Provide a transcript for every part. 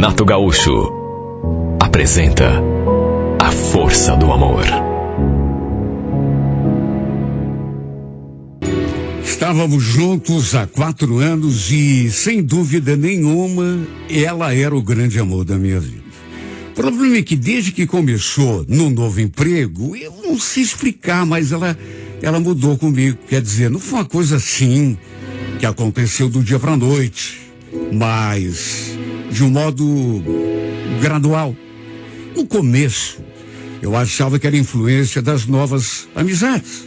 Renato Gaúcho apresenta A Força do Amor. Estávamos juntos há 4 anos e, sem dúvida nenhuma, ela era o grande amor da minha vida. O problema é que desde que começou no novo emprego, eu não sei explicar, mas ela mudou comigo. Quer dizer, não foi uma coisa assim que aconteceu do dia para a noite, mas de um modo gradual. No começo, eu achava que era influência das novas amizades,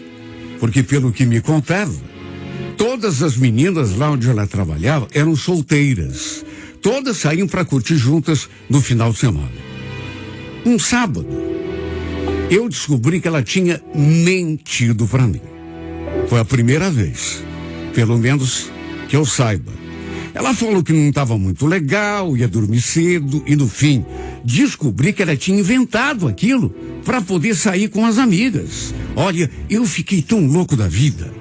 porque pelo que me contava, todas as meninas lá onde ela trabalhava eram solteiras. Todas saíam para curtir juntas no final de semana. Um sábado, eu descobri que ela tinha mentido para mim. Foi a primeira vez, pelo menos que eu saiba. Ela falou que não estava muito legal, ia dormir cedo e, no fim, descobri que ela tinha inventado aquilo para poder sair com as amigas. Olha, eu fiquei tão louco da vida.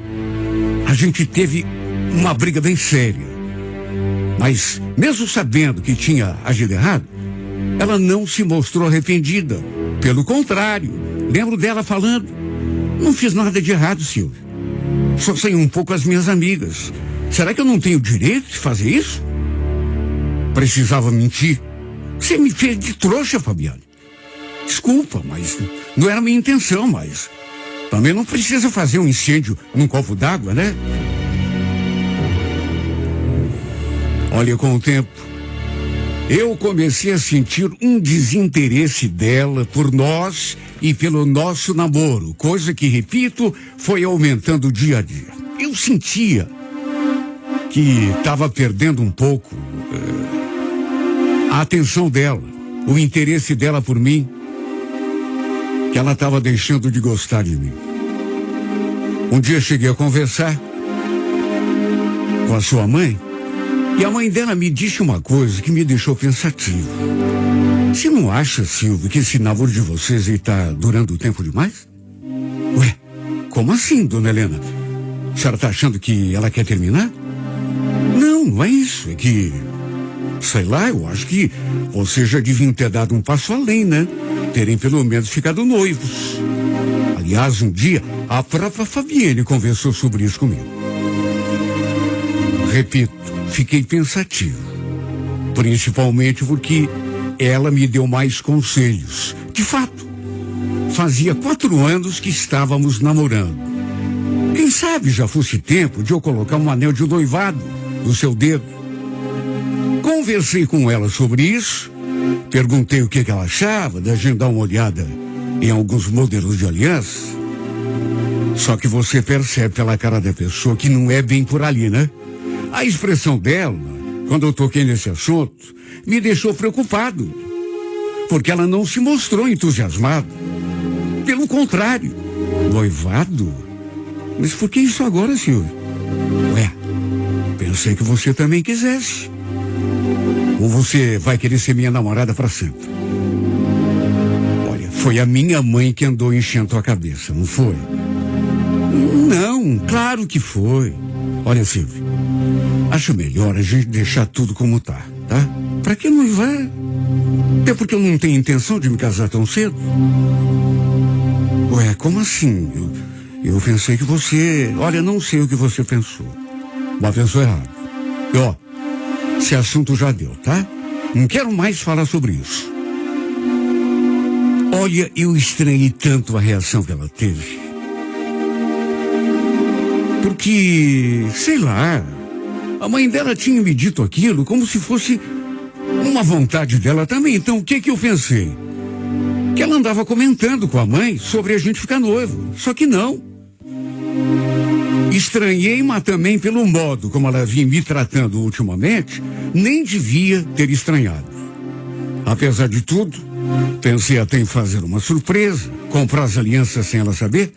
A gente teve uma briga bem séria. Mas, mesmo sabendo que tinha agido errado, ela não se mostrou arrependida. Pelo contrário, lembro dela falando: não fiz nada de errado, Silvio. Só saí um pouco com as minhas amigas. Será que eu não tenho direito de fazer isso? Precisava mentir. Você me fez de trouxa, Fabiane. Desculpa, mas não era minha intenção, mas também não precisa fazer um incêndio num copo d'água, né? Olha, com o tempo, eu comecei a sentir um desinteresse dela por nós e pelo nosso namoro, coisa que, repito, foi aumentando dia a dia. Eu sentia que estava perdendo um pouco a atenção dela, o interesse dela por mim, que ela estava deixando de gostar de mim. Um dia cheguei a conversar com a sua mãe e a mãe dela me disse uma coisa que me deixou pensativo. Você não acha, Silvio, que esse namoro de vocês está durando tempo demais? Ué, como assim, dona Helena? A senhora está achando que ela quer terminar? Não é isso, é que, sei lá, eu acho que vocês já deviam ter dado um passo além, né? Terem pelo menos ficado noivos. Aliás, um dia, a própria Fabiane conversou sobre isso comigo. Repito, fiquei pensativo. Principalmente porque ela me deu mais conselhos. De fato, fazia 4 anos que estávamos namorando. Quem sabe já fosse tempo de eu colocar um anel de noivado no seu dedo. Conversei com ela sobre isso, perguntei o que ela achava de a gente dar uma olhada em alguns modelos de aliança. Só que você percebe pela cara da pessoa que não é bem por ali, né? A expressão dela, quando eu toquei nesse assunto, me deixou preocupado, porque ela não se mostrou entusiasmada. Pelo contrário, noivado? Mas por que isso agora, Silvio? Ué, pensei que você também quisesse. Ou você vai querer ser minha namorada para sempre? Olha, foi a minha mãe que andou enchendo a cabeça, não foi? Não, claro que foi. Olha, Silvio, acho melhor a gente deixar tudo como tá? Pra que noivar? Até porque eu não tenho intenção de me casar tão cedo. Ué, como assim? Eu pensei que você... Olha, não sei o que você pensou. Mas pensou errado. E ó, esse assunto já deu, tá? Não quero mais falar sobre isso. Olha, eu estranhei tanto a reação que ela teve. Porque, sei lá, a mãe dela tinha me dito aquilo como se fosse uma vontade dela também. Então, o que eu pensei? Que ela andava comentando com a mãe sobre a gente ficar noivo. Só que não. Estranhei, mas também pelo modo como ela vinha me tratando ultimamente, nem devia ter estranhado. Apesar de tudo, pensei até em fazer uma surpresa, comprar as alianças sem ela saber,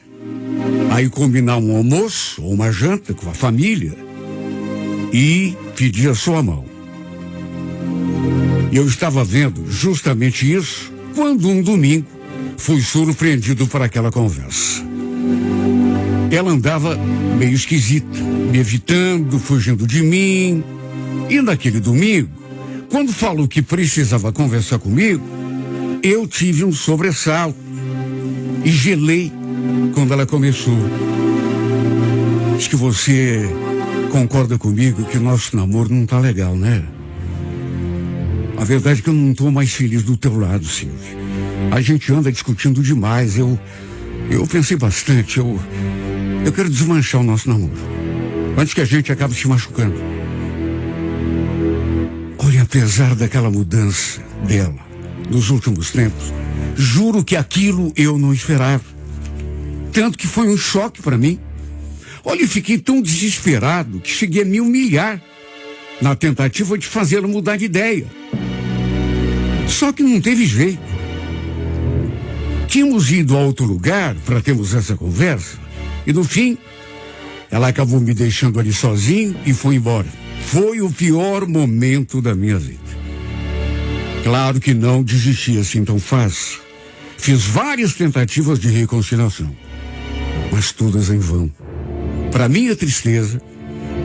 aí combinar um almoço ou uma janta com a família e pedir a sua mão. E eu estava vendo justamente isso quando um domingo fui surpreendido por aquela conversa. Ela andava meio esquisita, me evitando, fugindo de mim. E naquele domingo, Quando falou que precisava conversar comigo, eu tive um sobressalto e gelei quando ela começou. Acho que você concorda comigo que o nosso namoro não tá legal, né? A verdade é que eu não tô mais feliz do teu lado, Silvio. A gente anda discutindo demais. Eu pensei bastante. Eu quero desmanchar o nosso namoro antes que a gente acabe se machucando. Olha, apesar daquela mudança dela nos últimos tempos, juro que aquilo eu não esperava. Tanto que foi um choque para mim. Olha, eu fiquei tão desesperado que cheguei a me humilhar na tentativa de fazê-la mudar de ideia. Só que não teve jeito. Tínhamos ido a outro lugar para termos essa conversa e no fim ela acabou me deixando ali sozinho e foi embora. Foi o pior momento da minha vida. Claro que não desisti assim tão fácil. Fiz várias tentativas de reconciliação, mas todas em vão. Para minha tristeza,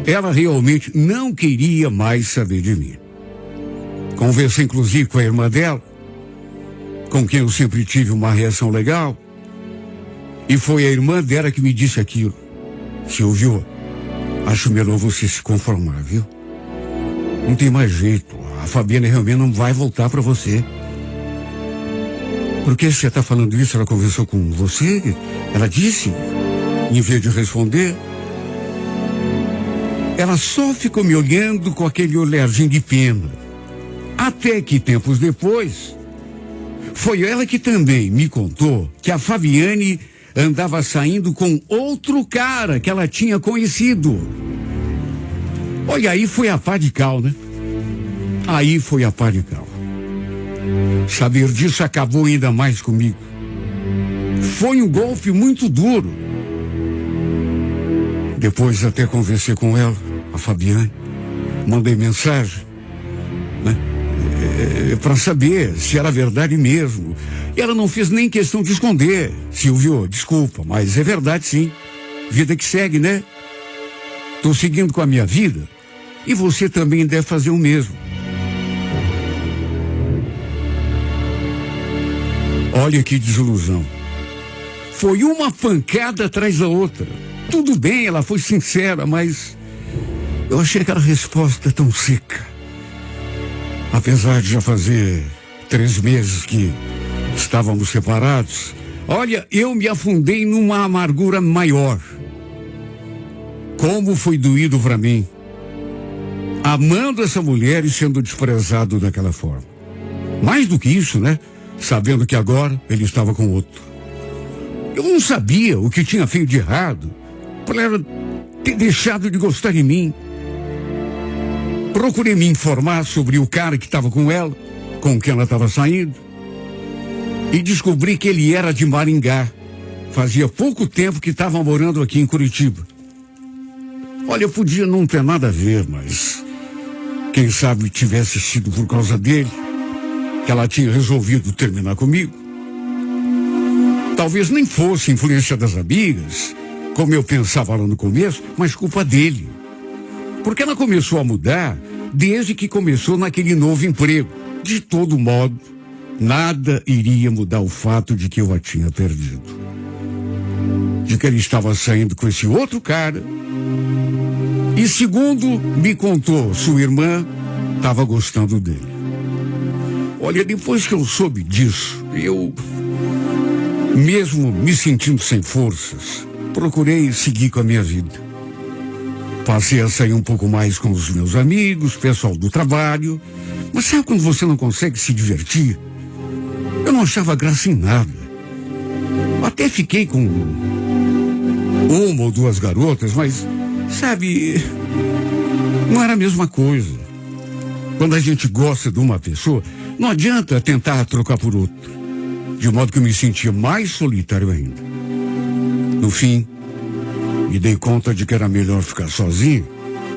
ela realmente não queria mais saber de mim. Conversei inclusive com a irmã dela, com quem eu sempre tive uma reação legal, e foi a irmã dela que me disse aquilo. Silvio, acho melhor você se conformar, viu? Não tem mais jeito, a Fabiana realmente não vai voltar para você. Por que você está falando isso? Ela conversou com você? Ela disse? Em vez de responder, ela só ficou me olhando com aquele olharzinho de pena. Até que tempos depois, foi ela que também me contou que a Fabiane andava saindo com outro cara que ela tinha conhecido. Olha, aí foi a pá de cal, né? Aí foi a pá de cal. Saber disso acabou ainda mais comigo. Foi um golpe muito duro. Depois até conversei com ela, a Fabiane, mandei mensagem, né? Para saber se era verdade mesmo. E ela não fez nem questão de esconder. Silvio, desculpa, mas é verdade sim. Vida que segue, né? Tô seguindo com a minha vida e você também deve fazer o mesmo. Olha que desilusão. Foi uma pancada atrás da outra. Tudo bem, ela foi sincera, mas eu achei aquela resposta tão seca. Apesar de já fazer 3 meses que estávamos separados, olha, eu me afundei numa amargura maior. Como foi doído para mim, amando essa mulher e sendo desprezado daquela forma. Mais do que isso, né? Sabendo que agora ele estava com outro. Eu não sabia o que tinha feito de errado para ela ter deixado de gostar de mim. Procurei me informar sobre o cara que estava com ela, com quem ela estava saindo, e descobri que ele era de Maringá. Fazia pouco tempo que estava morando aqui em Curitiba. Olha, eu podia não ter nada a ver, mas quem sabe tivesse sido por causa dele que ela tinha resolvido terminar comigo. Talvez nem fosse influência das amigas, como eu pensava lá no começo, mas culpa dele. Porque ela começou a mudar desde que começou naquele novo emprego. De todo modo, nada iria mudar o fato de que eu a tinha perdido. De que ele estava saindo com esse outro cara. E segundo me contou, sua irmã estava gostando dele. Olha, depois que eu soube disso, eu, mesmo me sentindo sem forças, procurei seguir com a minha vida. Passei a sair um pouco mais com os meus amigos, pessoal do trabalho. Mas sabe quando você não consegue se divertir? Eu não achava graça em nada. Até fiquei com 1 ou 2 garotas, mas, sabe, não era a mesma coisa. Quando a gente gosta de uma pessoa, não adianta tentar trocar por outra. De modo que eu me sentia mais solitário ainda. No fim, me dei conta de que era melhor ficar sozinho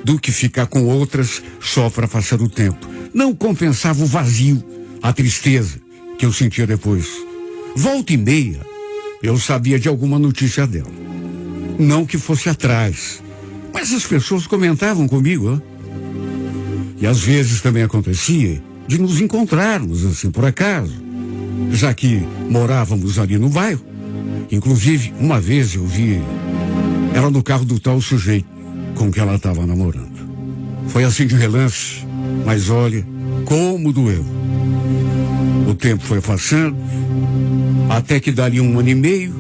do que ficar com outras só para passar o tempo. Não compensava o vazio, a tristeza que eu sentia depois. Volta e meia, eu sabia de alguma notícia dela. Não que fosse atrás, mas as pessoas comentavam comigo. E às vezes também acontecia de nos encontrarmos assim por acaso, já que morávamos ali no bairro. Inclusive, uma vez eu vi ela no carro do tal sujeito com que ela estava namorando. Foi assim de relance, mas olha como doeu. O tempo foi passando, até que dali 1 ano e meio,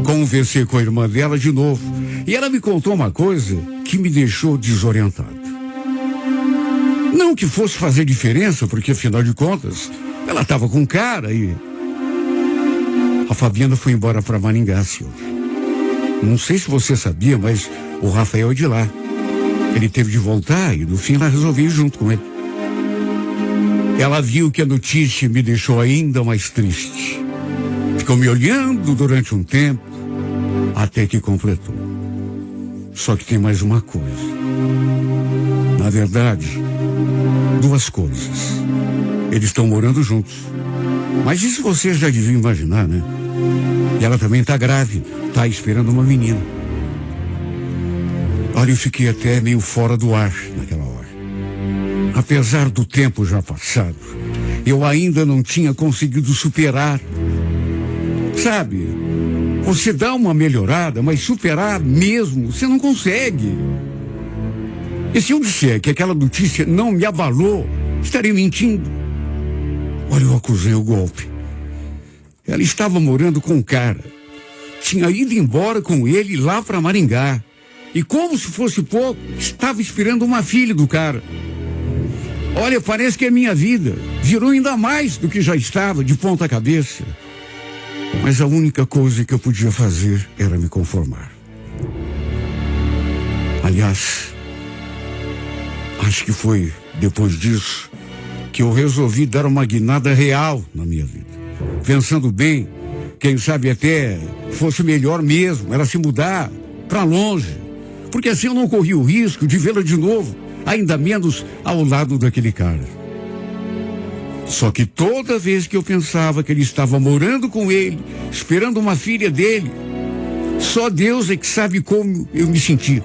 conversei com a irmã dela de novo, e ela me contou uma coisa que me deixou desorientado. Não que fosse fazer diferença, porque afinal de contas, ela estava com cara e... A Fabiana foi embora para Maringá, senhor. Não sei se você sabia, mas o Rafael é de lá. Ele teve de voltar e no fim ela resolveu ir junto com ele. Ela viu que a notícia me deixou ainda mais triste. Ficou me olhando durante um tempo, até que completou. Só que tem mais uma coisa. Na verdade, 2 coisas. Eles estão morando juntos. Mas isso você já devia imaginar, né? E ela também está grávida, está esperando uma menina. Olha, eu fiquei até meio fora do ar naquela hora. Apesar do tempo já passado, eu ainda não tinha conseguido superar. Sabe, você dá uma melhorada, mas superar mesmo, você não consegue. E se eu disser que aquela notícia não me abalou, estarei mentindo. Olha, eu acusei o golpe. Ela estava morando com um cara. Tinha ido embora com ele lá para Maringá. E como se fosse pouco, estava esperando uma filha do cara. Olha, parece que a minha vida virou ainda mais do que já estava, de ponta cabeça. Mas a única coisa que eu podia fazer era me conformar. Aliás, acho que foi depois disso que eu resolvi dar uma guinada real na minha vida. Pensando bem, quem sabe até fosse melhor mesmo ela se mudar para longe. Porque assim eu não corria o risco de vê-la de novo, ainda menos ao lado daquele cara. Só que toda vez que eu pensava que ele estava morando com ele, esperando uma filha dele, só Deus é que sabe como eu me sentia.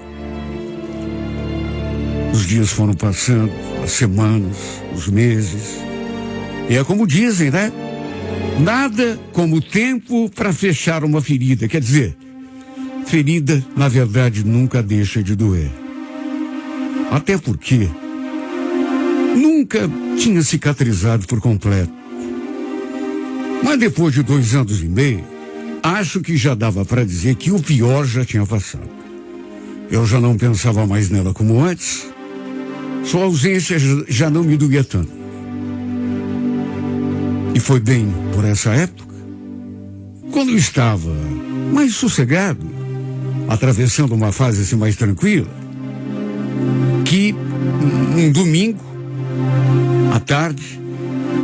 Os dias foram passando, as semanas, os meses. E é como dizem, né? Nada como tempo para fechar uma ferida. Quer dizer, ferida, na verdade, nunca deixa de doer. Até porque nunca tinha cicatrizado por completo. Mas depois de 2 anos e meio, acho que já dava para dizer que o pior já tinha passado. Eu já não pensava mais nela como antes. Sua ausência já não me doía tanto. E foi bem por essa época, quando eu estava mais sossegado, atravessando uma fase assim mais tranquila, que um domingo, à tarde,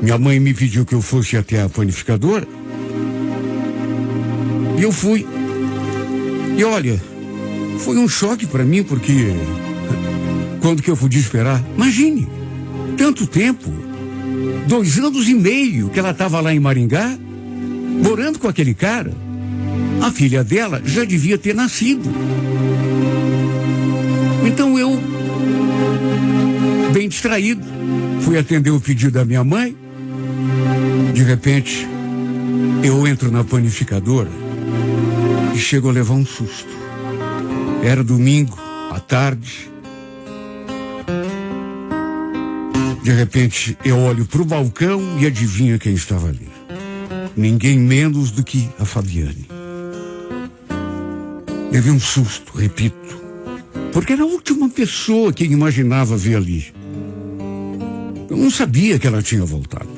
minha mãe me pediu que eu fosse até a panificadora. E eu fui. E olha, foi um choque para mim, porque quando que eu podia esperar? Imagine, tanto tempo, 2 anos e meio que ela estava lá em Maringá, morando com aquele cara. A filha dela já devia ter nascido. Então eu, bem distraído, fui atender o pedido da minha mãe. De repente, eu entro na panificadora e chego a levar um susto. Era domingo, à tarde. De repente, eu olho para o balcão e adivinha quem estava ali. Ninguém menos do que a Fabiane. Levei um susto, repito, porque era a última pessoa que imaginava ver ali. Eu não sabia que ela tinha voltado.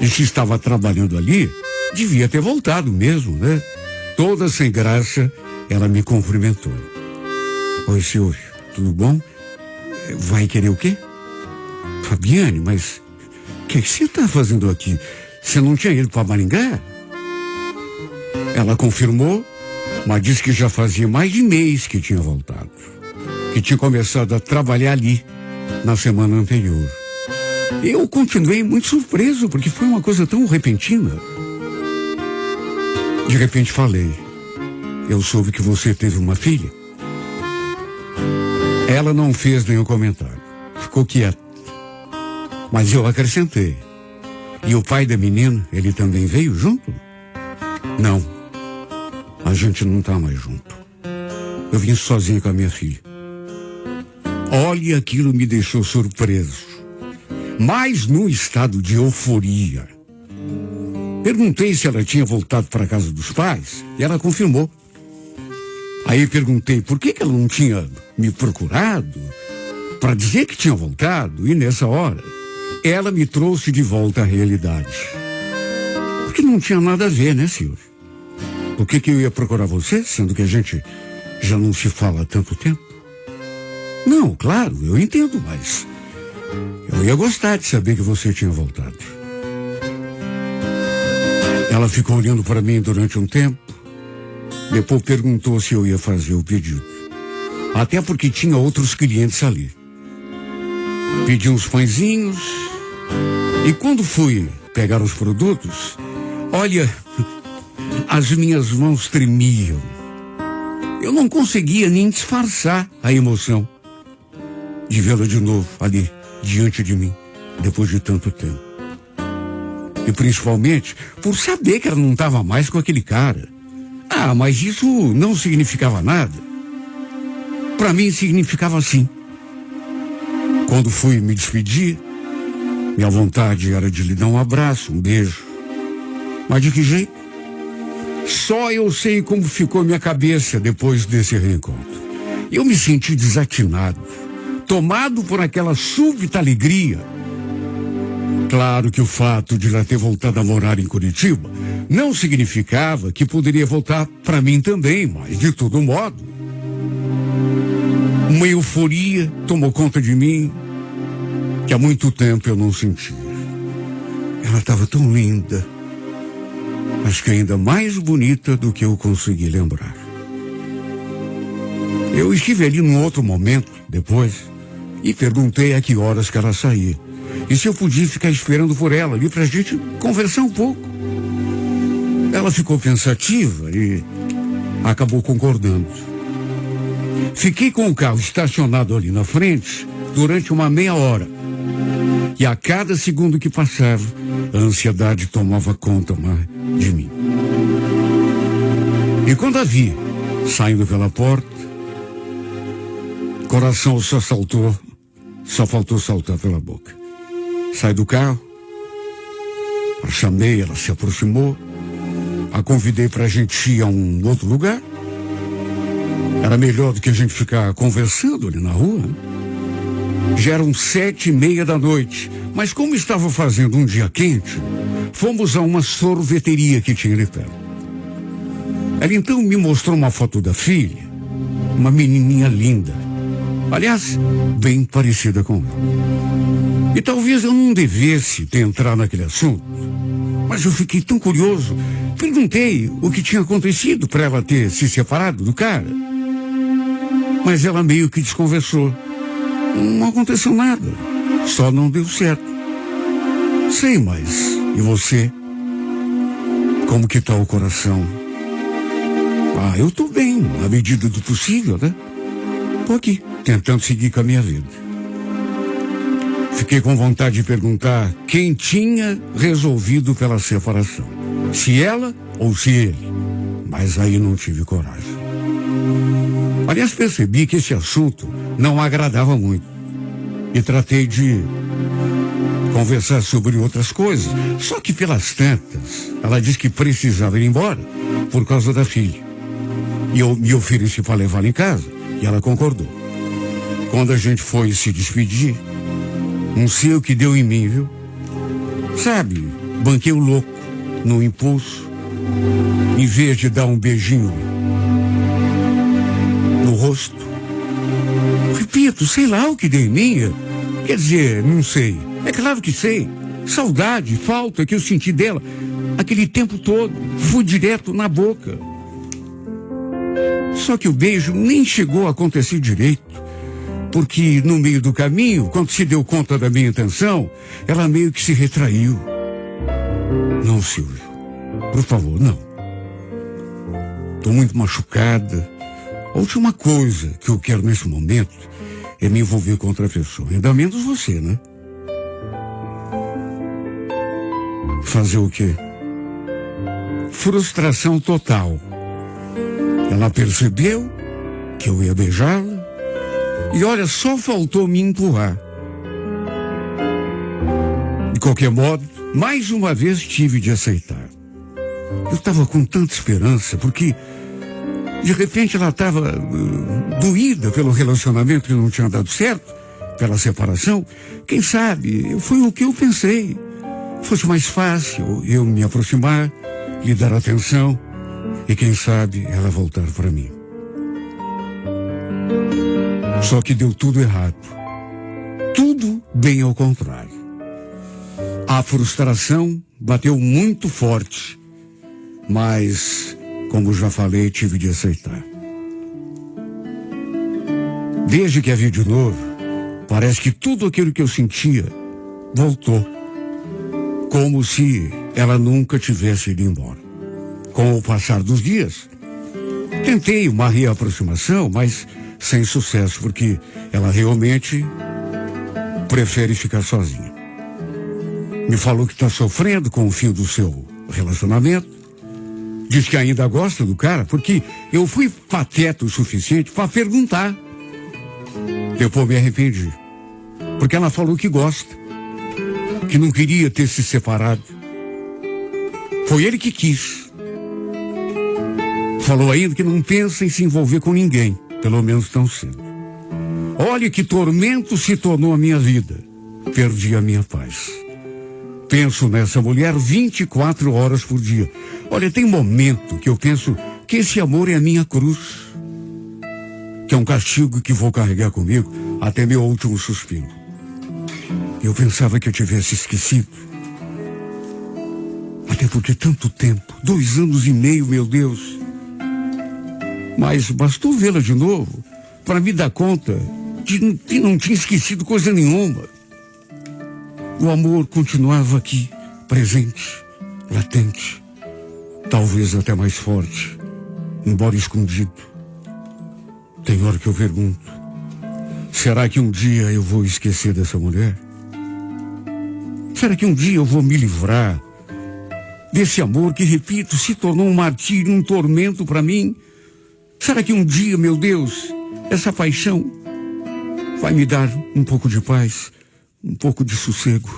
E se estava trabalhando ali, devia ter voltado mesmo, né? Toda sem graça, ela me cumprimentou. Oi, senhor, tudo bom? Vai querer o quê? Fabiane, mas o que você está fazendo aqui? Você não tinha ido para Maringá? Ela confirmou, mas disse que já fazia mais de mês que tinha voltado. Que tinha começado a trabalhar ali, na semana anterior. Eu continuei muito surpreso, porque foi uma coisa tão repentina. De repente falei, eu soube que você teve uma filha. Ela não fez nenhum comentário. ficou quieto. Mas eu acrescentei. E o pai da menina, ele também veio junto? Não. A gente não tá mais junto. Eu vim sozinho com a minha filha. Olha, aquilo me deixou surpreso. Mas num estado de euforia. Perguntei se ela tinha voltado para a casa dos pais e ela confirmou. Aí perguntei por que ela não tinha me procurado para dizer que tinha voltado, e nessa hora ela me trouxe de volta à realidade. Porque não tinha nada a ver, né, senhor? Por que eu ia procurar você, sendo que a gente já não se fala há tanto tempo? Não, claro, eu entendo, mas eu ia gostar de saber que você tinha voltado. Ela ficou olhando para mim durante um tempo. Depois perguntou se eu ia fazer o pedido. Até porque tinha outros clientes ali. Pedi uns pãezinhos. E quando fui pegar os produtos, olha, as minhas mãos tremiam. Eu não conseguia nem disfarçar a emoção de vê-la de novo ali, diante de mim, depois de tanto tempo. E principalmente por saber que ela não estava mais com aquele cara. Ah, mas isso não significava nada. Para mim significava sim. Quando fui me despedir, minha vontade era de lhe dar um abraço, um beijo. Mas de que jeito? Só eu sei como ficou minha cabeça depois desse reencontro. Eu me senti desatinado, tomado por aquela súbita alegria. Claro que o fato de ela ter voltado a morar em Curitiba não significava que poderia voltar para mim também, mas de todo modo, uma euforia tomou conta de mim que há muito tempo eu não sentia. Ela estava tão linda, acho que ainda mais bonita do que eu consegui lembrar. Eu estive ali num outro momento, depois, e perguntei a que horas que ela saía. E se eu podia ficar esperando por ela ali pra gente conversar um pouco. Ela ficou pensativa e acabou concordando. Fiquei com o carro estacionado ali na frente durante uma meia hora. E a cada segundo que passava, a ansiedade tomava conta de mim. E quando a vi saindo pela porta, o coração só faltou saltar pela boca. Saí do carro, a chamei, ela se aproximou, a convidei para a gente ir a um outro lugar. Era melhor do que a gente ficar conversando ali na rua. Já eram 7:30 da noite, mas como estava fazendo um dia quente, fomos a uma sorveteria que tinha ali perto. Ela então me mostrou uma foto da filha, uma menininha linda. Aliás, bem parecida com ela. E talvez eu não devesse ter entrado naquele assunto, mas eu fiquei tão curioso. Perguntei o que tinha acontecido para ela ter se separado do cara. Mas ela meio que desconversou. Não aconteceu nada, só não deu certo. Sei, mas e você? Como que tá o coração? Ah, eu tô bem, na medida do possível, né? Tô aqui, tentando seguir com a minha vida. Fiquei com vontade de perguntar quem tinha resolvido pela separação. Se ela ou se ele. Mas aí não tive coragem. Aliás, percebi que esse assunto não agradava muito. E tratei de conversar sobre outras coisas. Só que pelas tantas, ela disse que precisava ir embora por causa da filha. E eu me ofereci para levá-la em casa. E ela concordou. Quando a gente foi se despedir, não sei o que deu em mim, viu? Sabe, banquei o louco, no impulso. Em vez de dar um beijinho no rosto. Repito, sei lá o que deu em mim. Quer dizer, não sei. É claro que sei. Saudade, falta que eu senti dela. Aquele tempo todo, fui direto na boca. Só que o beijo nem chegou a acontecer direito. Porque no meio do caminho, quando se deu conta da minha intenção, ela meio que se retraiu. Não, Silvio. Por favor, não. Tô muito machucada. A última coisa que eu quero nesse momento é me envolver com outra pessoa. Ainda menos você, né? Fazer o quê? Frustração total. Ela percebeu que eu ia beijá-la e olha, só faltou me empurrar. De qualquer modo, mais uma vez tive de aceitar. Eu estava com tanta esperança, porque de repente ela estava doída pelo relacionamento que não tinha dado certo, pela separação. Quem sabe, foi o que eu pensei. Fosse mais fácil eu me aproximar, lhe dar atenção e quem sabe ela voltar para mim. Só que deu tudo errado. Tudo bem ao contrário. A frustração bateu muito forte, mas, como já falei, tive de aceitar. Desde que a vi de novo, parece que tudo aquilo que eu sentia voltou. Como se ela nunca tivesse ido embora. Com o passar dos dias, tentei uma reaproximação, mas sem sucesso, porque ela realmente prefere ficar sozinha. Me falou que está sofrendo com o fim do seu relacionamento. Diz que ainda gosta do cara, porque eu fui pateta o suficiente para perguntar. Depois me arrependi. Porque ela falou que gosta, que não queria ter se separado. Foi ele que quis. Falou ainda que não pensa em se envolver com ninguém, pelo menos tão cedo. Olha que tormento se tornou a minha vida. Perdi a minha paz. Penso nessa mulher 24 horas por dia. Olha, tem momento que eu penso que esse amor é a minha cruz. Que é um castigo que vou carregar comigo até meu último suspiro. Eu pensava que eu tivesse esquecido. Até porque tanto tempo, 2 anos e meio, meu Deus. Mas bastou vê-la de novo para me dar conta de que não tinha esquecido coisa nenhuma. O amor continuava aqui, presente, latente, talvez até mais forte, embora escondido. Tem hora que eu pergunto, será que um dia eu vou esquecer dessa mulher? Será que um dia eu vou me livrar desse amor que, repito, se tornou um martírio, um tormento para mim? Será que um dia, meu Deus, essa paixão vai me dar um pouco de paz, um pouco de sossego?